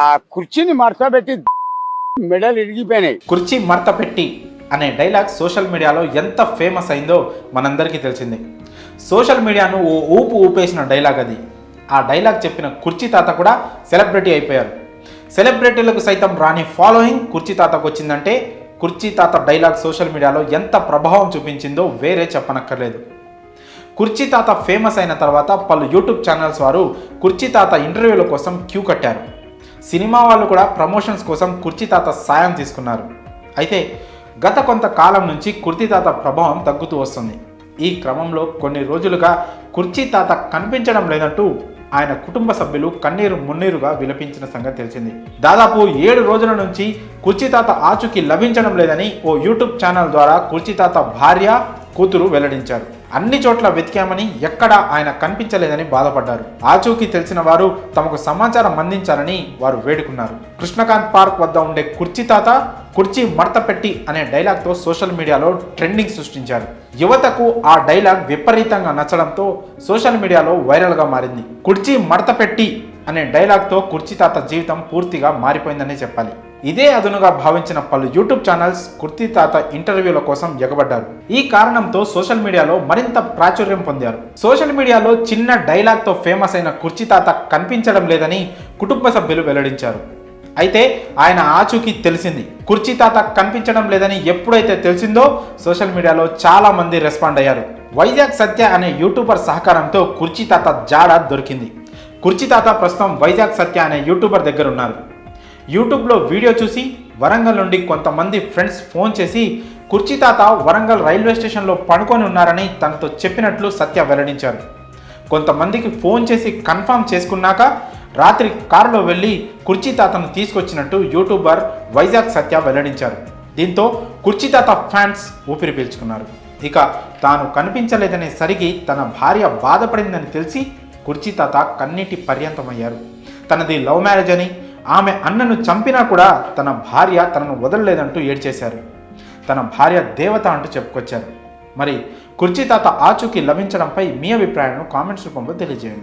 ఆ కుర్చీని మడతబెట్టి మెడలు ఇరిగిపోయినాయి. కుర్చీ మడత పెట్టి అనే డైలాగ్ సోషల్ మీడియాలో ఎంత ఫేమస్ అయిందో మనందరికీ తెలిసిందే. సోషల్ మీడియాను ఓ ఊపు ఊపేసిన డైలాగ్ అది. ఆ డైలాగ్ చెప్పిన కుర్చీ తాత కూడా సెలబ్రిటీ అయిపోయారు. సెలబ్రిటీలకు సైతం రాని ఫాలోయింగ్ కుర్చీ తాతకు వచ్చిందంటే కుర్చీ తాత డైలాగ్ సోషల్ మీడియాలో ఎంత ప్రభావం చూపించిందో వేరే చెప్పనక్కర్లేదు. కుర్చీ తాత ఫేమస్ అయిన తర్వాత పలు యూట్యూబ్ ఛానల్స్ వారు కుర్చీ తాత ఇంటర్వ్యూల కోసం క్యూ కట్టారు. సినిమా వాళ్ళు కూడా ప్రమోషన్స్ కోసం కుర్చీ తాత సాయం తీసుకున్నారు. అయితే గత కొంతకాలం నుంచి కుర్చీ తాత ప్రభావం తగ్గుతూ వస్తుంది. ఈ క్రమంలో కొన్ని రోజులుగా కుర్చీ తాత కనిపించడం లేదంటూ ఆయన కుటుంబ సభ్యులు కన్నీరు మున్నీరుగా విలపించిన సంగతి తెలిసింది. దాదాపు 7 రోజుల నుంచి కుర్చీ తాత ఆచూకీ లభించడం లేదని ఓ యూట్యూబ్ ఛానల్ ద్వారా కుర్చీ తాత భార్య కూతురు వెల్లడించారు. అన్ని చోట్ల వెతికామని ఎక్కడా ఆయన కనిపించలేదని బాధపడ్డారు. ఆచూకీ తెలిసిన వారు తమకు సమాచారం అందించాలని వారు వేడుకున్నారు. కృష్ణకాంత్ పార్క్ వద్ద ఉండే కుర్చీ తాత కుర్చీ మడత పెట్టి అనే డైలాగ్తో సోషల్ మీడియాలో ట్రెండింగ్ సృష్టించారు. యువతకు ఆ డైలాగ్ విపరీతంగా నచ్చడంతో సోషల్ మీడియాలో వైరల్గా మారింది. కుర్చీ మడత పెట్టి అనే డైలాగ్తో కుర్చీ తాత జీవితం పూర్తిగా మారిపోయిందనే చెప్పాలి. ఇదే అదునుగా భావించిన పలు యూట్యూబ్ ఛానల్స్ కుర్చీ తాత ఇంటర్వ్యూల కోసం ఎగబడ్డారు. ఈ కారణంతో సోషల్ మీడియాలో మరింత ప్రాచుర్యం పొందారు. సోషల్ మీడియాలో చిన్న డైలాగ్తో ఫేమస్ అయిన కుర్చీ తాత కనిపించడం లేదని కుటుంబ సభ్యులు వెల్లడించారు. అయితే ఆయన ఆచూకీ తెలిసింది. కుర్చీ తాత కనిపించడం లేదని ఎప్పుడైతే తెలిసిందో సోషల్ మీడియాలో చాలా మంది రెస్పాండ్ అయ్యారు. వైజాగ్ సత్య అనే యూట్యూబర్ సహకారంతో కుర్చీ తాత జాడ దొరికింది. కుర్చీ తాత ప్రస్తుతం వైజాగ్ సత్య అనే యూట్యూబర్ దగ్గర ఉన్నారు. యూట్యూబ్లో వీడియో చూసి వరంగల్ నుండి కొంతమంది ఫ్రెండ్స్ ఫోన్ చేసి కుర్చీ తాత వరంగల్ రైల్వే స్టేషన్లో పడుకొని ఉన్నారని తనతో చెప్పినట్లు సత్య వెల్లడించారు. కొంతమందికి ఫోన్ చేసి కన్ఫర్మ్ చేసుకున్నాక రాత్రి కారులో వెళ్ళి కుర్చీ తాతను తీసుకొచ్చినట్టు యూట్యూబర్ వైజాగ్ సత్య వెల్లడించారు. దీంతో కుర్చీ తాత ఫ్యాన్స్ ఊపిరి పీల్చుకున్నారు. ఇక తాను కనిపించలేదనే సరికి తన భార్య బాధపడిందని తెలిసి కుర్చీ తాత కన్నీటి పర్యంతమయ్యారు. తనది లవ్ మ్యారేజ్ అని, ఆమె అన్నను చంపినా కూడా తన భార్య తనను వదలలేదంటూ ఏడ్చేశారు. తన భార్య దేవత అంటూ చెప్పుకొచ్చారు. మరి కుర్చీ తాత ఆచూకీ లభించడంపై మీ అభిప్రాయాలను కామెంట్స్ రూపంలో తెలియజేయండి.